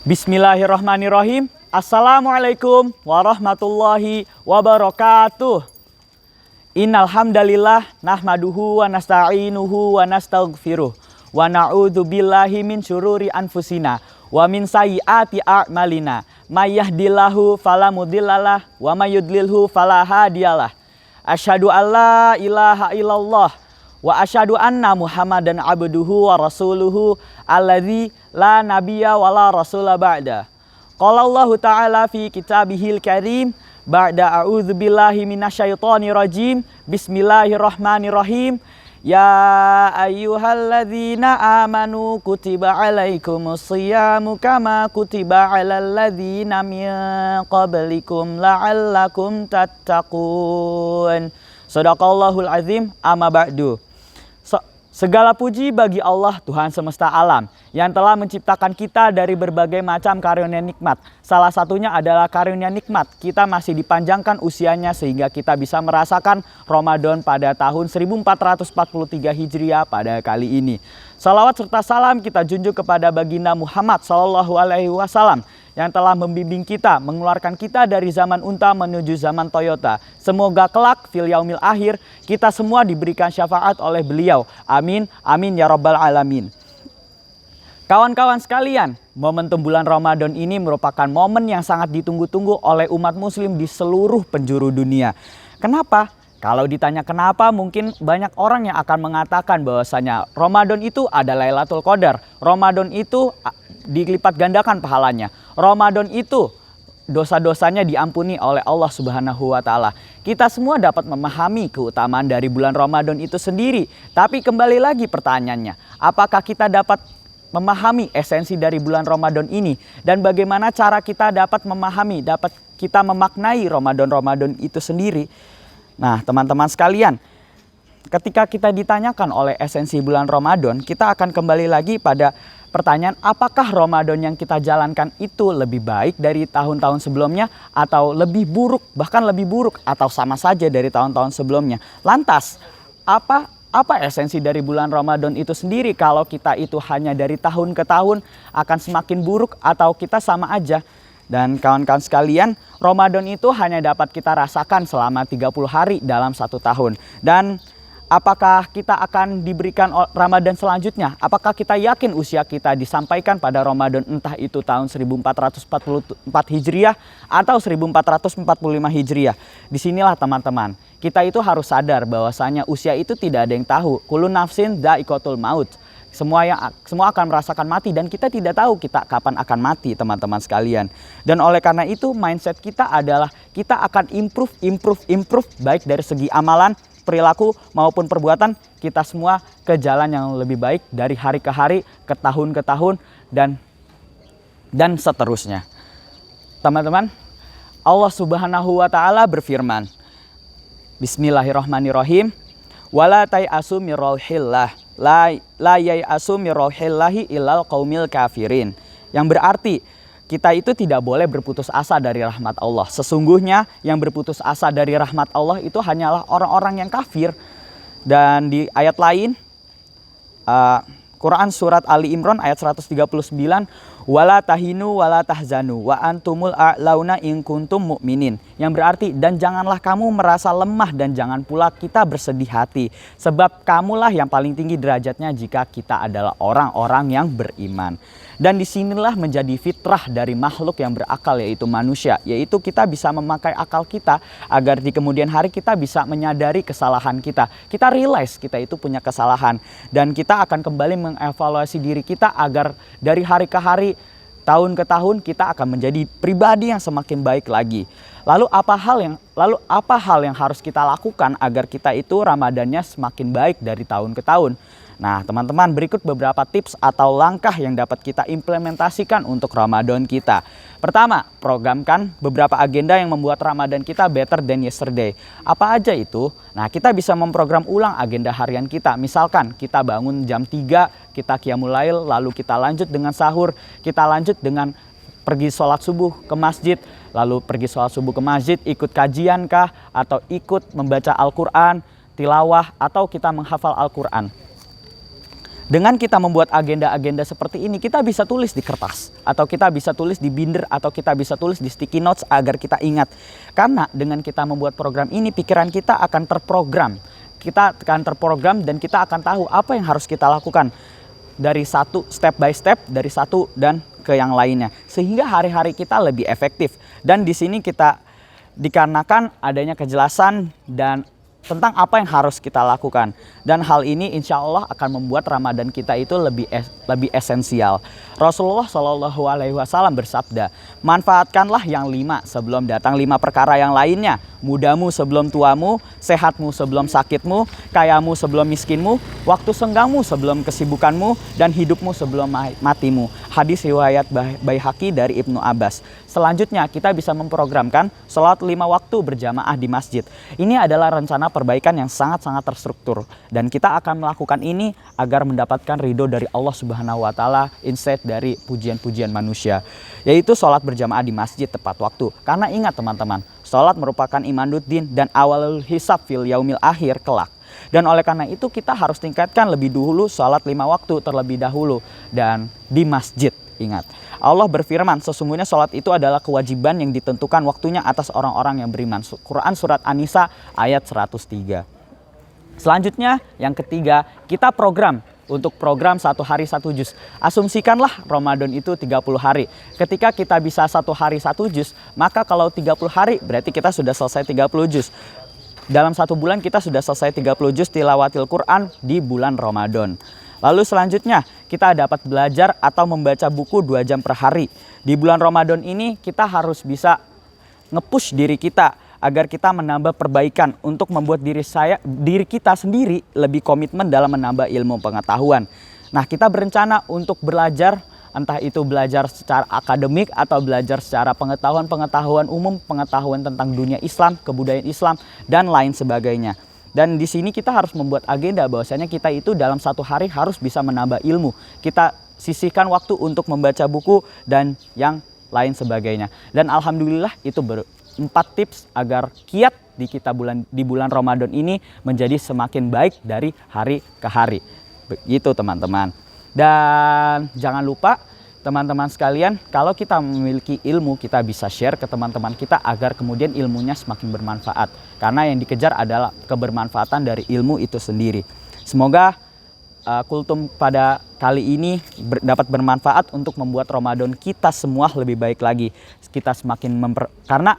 Bismillahirrahmanirrahim. Assalamualaikum warahmatullahi wabarakatuh. Innal hamdalillah nahmaduhu wa nasta'inuhu wa nastaghfiruh wa na'udzu billahi min syururi anfusina wa min sayyiati a'malina. May yahdihillahu fala mudhillalah wa may yudlilhu fala hadiyalah. Asyhadu an la ilaha illallah wa asyhadu anna Muhammadan abduhu wa rasuluhu alladzi la nabiyya wa la rasula ba'da. Qala Allahu ta'ala fi kitabihil karim ba'da a'udzu billahi minasyaitonir rajim. Bismillahirrahmanirrahim. Ya ayyuhalladzina amanu kutiba alaikumus syiyamu kama kutiba alal ladzina min qablikum la'allakum tattaqun. Shadaqallahul azim. Amma ba'du. Segala puji bagi Allah Tuhan semesta alam yang telah menciptakan kita dari berbagai macam karunia nikmat. Salah satunya adalah karunia nikmat kita masih dipanjangkan usianya sehingga kita bisa merasakan Ramadan pada tahun 1443 Hijriah pada kali ini. Salawat serta salam kita junjung kepada baginda Muhammad SAW yang telah membimbing kita, mengeluarkan kita dari zaman unta menuju zaman Toyota. Semoga kelak fil yaumil akhir kita semua diberikan syafaat oleh beliau. Amin, amin ya rabbal alamin. Kawan-kawan sekalian, momentum bulan Ramadan ini merupakan momen yang sangat ditunggu-tunggu oleh umat muslim di seluruh penjuru dunia. Kenapa? Kalau ditanya kenapa, mungkin banyak orang yang akan mengatakan bahwasanya Ramadan itu adalah Lailatul Qadar. Ramadan itu dilipat gandakan pahalanya. Ramadan itu dosa-dosanya diampuni oleh Allah Subhanahu wa taala. Kita semua dapat memahami keutamaan dari bulan Ramadan itu sendiri. Tapi kembali lagi pertanyaannya, apakah kita dapat memahami esensi dari bulan Ramadan ini dan bagaimana cara kita dapat memahami, dapat kita memaknai Ramadan itu sendiri? Nah, teman-teman sekalian, ketika kita ditanyakan oleh esensi bulan Ramadan, kita akan kembali lagi pada pertanyaan, apakah Ramadan yang kita jalankan itu lebih baik dari tahun-tahun sebelumnya atau lebih buruk, bahkan lebih buruk atau sama saja dari tahun-tahun sebelumnya. Lantas, apa esensi dari bulan Ramadan itu sendiri? Kalau kita itu hanya dari tahun ke tahun akan semakin buruk atau kita sama aja? Dan kawan-kawan sekalian, Ramadan itu hanya dapat kita rasakan selama 30 hari dalam satu tahun. Dan apakah kita akan diberikan Ramadan selanjutnya? Apakah kita yakin usia kita disampaikan pada Ramadan entah itu tahun 1444 Hijriah atau 1445 Hijriah? Disinilah teman-teman, kita itu harus sadar bahwasanya usia itu tidak ada yang tahu. Kullu nafsin dha'iqatul maut. Semua akan merasakan mati dan kita tidak tahu kita kapan akan mati, teman-teman sekalian. Dan oleh karena itu mindset kita adalah kita akan improve baik dari segi amalan, perilaku maupun perbuatan kita semua ke jalan yang lebih baik dari hari ke hari, ke tahun dan seterusnya. Teman-teman, Allah Subhanahu wa taala berfirman, Bismillahirrahmanirrahim. Wala tai'asu min rauhillah la yai'asu min rauhillahi illal qaumil kafirin. Yang berarti kita itu tidak boleh berputus asa dari rahmat Allah. Sesungguhnya yang berputus asa dari rahmat Allah itu hanyalah orang-orang yang kafir. Dan di ayat lain Quran surat Ali Imran ayat 139, wala tahinu wala tahzanu wa antumul a'launa in kuntum mu'minin. Yang berarti, dan janganlah kamu merasa lemah dan jangan pula kita bersedih hati, sebab kamulah yang paling tinggi derajatnya jika kita adalah orang-orang yang beriman. Dan disinilah menjadi fitrah dari makhluk yang berakal, yaitu manusia. Yaitu kita bisa memakai akal kita agar di kemudian hari kita bisa menyadari kesalahan kita. Kita realize kita itu punya kesalahan. Dan kita akan kembali mengevaluasi diri kita agar dari hari ke hari, tahun ke tahun kita akan menjadi pribadi yang semakin baik lagi. Lalu apa hal yang harus kita lakukan agar kita itu Ramadannya semakin baik dari tahun ke tahun? Nah, teman-teman, berikut beberapa tips atau langkah yang dapat kita implementasikan untuk Ramadan kita. Pertama, programkan beberapa agenda yang membuat Ramadan kita better than yesterday. Apa aja itu? Nah, kita bisa memprogram ulang agenda harian kita. Misalkan kita bangun jam 3, kita qiyamul lail, lalu kita lanjut dengan sahur, kita lanjut dengan pergi sholat subuh ke masjid, lalu pergi sholat subuh ke masjid, ikut kajian kah, atau ikut membaca Al-Quran, tilawah, atau kita menghafal Al-Quran. Dengan kita membuat agenda-agenda seperti ini, kita bisa tulis di kertas, atau kita bisa tulis di binder, atau kita bisa tulis di sticky notes agar kita ingat. Karena dengan kita membuat program ini, pikiran kita akan terprogram. Kita akan terprogram dan kita akan tahu apa yang harus kita lakukan dari satu step by step, dari satu dan ke yang lainnya. Sehingga hari-hari kita lebih efektif. Dan di sini kita dikarenakan adanya kejelasan dan tentang apa yang harus kita lakukan, dan hal ini insya Allah akan membuat Ramadan kita itu lebih esensial. Rasulullah Shallallahu Alaihi Wasallam bersabda, manfaatkanlah yang 5 sebelum datang 5 perkara yang lainnya. Mudamu sebelum tuamu, sehatmu sebelum sakitmu, kayamu sebelum miskinmu, waktu senggangmu sebelum kesibukanmu, dan hidupmu sebelum matimu. Hadis riwayat Baihaqi dari Ibnu Abbas. Selanjutnya kita bisa memprogramkan sholat 5 waktu berjamaah di masjid. Ini adalah rencana perbaikan yang sangat-sangat terstruktur, dan kita akan melakukan ini agar mendapatkan ridho dari Allah Subhanahu wa Ta'ala instead dari pujian-pujian manusia, yaitu sholat berjamaah di masjid tepat waktu. Karena ingat teman-teman, sholat merupakan imanuddin dan awalul hisab fil yaumil akhir kelak. Dan oleh karena itu kita harus tingkatkan lebih dahulu sholat 5 waktu terlebih dahulu dan di masjid. Ingat, Allah berfirman, sesungguhnya sholat itu adalah kewajiban yang ditentukan waktunya atas orang-orang yang beriman. Quran Surat An-Nisa ayat 103. Selanjutnya yang ketiga, kita untuk program 1 hari 1 juz. Asumsikanlah Ramadan itu 30 hari. Ketika kita bisa 1 hari 1 juz, maka kalau 30 hari berarti kita sudah selesai 30 juz. Dalam 1 bulan kita sudah selesai 30 juz tilawatil Quran di bulan Ramadan. Lalu selanjutnya kita dapat belajar atau membaca buku 2 jam per hari. Di bulan Ramadan ini kita harus bisa nge-push diri kita agar kita menambah perbaikan untuk membuat diri kita sendiri lebih komitmen dalam menambah ilmu pengetahuan. Nah, kita berencana untuk belajar, entah itu belajar secara akademik atau belajar secara pengetahuan umum, pengetahuan tentang dunia Islam, kebudayaan Islam, dan lain sebagainya. Dan di sini kita harus membuat agenda bahwasanya kita itu dalam 1 hari harus bisa menambah ilmu. Kita sisihkan waktu untuk membaca buku dan yang lain sebagainya. Dan alhamdulillah itu 4 tips agar kiat di bulan Ramadan ini menjadi semakin baik dari hari ke hari. Begitu teman-teman. Dan jangan lupa teman-teman sekalian, kalau kita memiliki ilmu, kita bisa share ke teman-teman kita agar kemudian ilmunya semakin bermanfaat. Karena yang dikejar adalah kebermanfaatan dari ilmu itu sendiri. Semoga kultum pada kali ini dapat bermanfaat untuk membuat Ramadan kita semua lebih baik lagi. Kita karena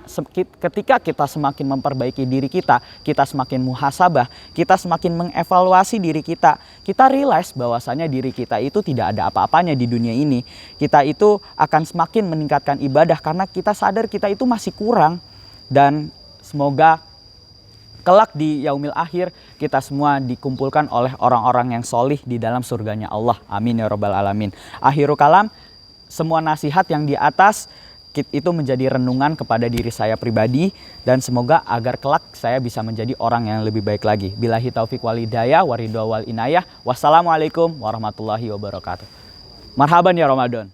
ketika kita semakin memperbaiki diri kita semakin muhasabah, kita semakin mengevaluasi diri kita realize bahwasanya diri kita itu tidak ada apa-apanya di dunia ini. Kita itu akan semakin meningkatkan ibadah karena kita sadar kita itu masih kurang. Dan semoga kelak di yaumil akhir kita semua dikumpulkan oleh orang-orang yang solih di dalam surganya Allah. Amin ya rabbal alamin. Akhiru kalam, semua nasihat yang di atas itu menjadi renungan kepada diri saya pribadi, dan semoga agar kelak saya bisa menjadi orang yang lebih baik lagi. Billahi taufik wal hidayah waridho wal inayah. Wassalamualaikum warahmatullahi wabarakatuh. Marhaban ya Ramadan.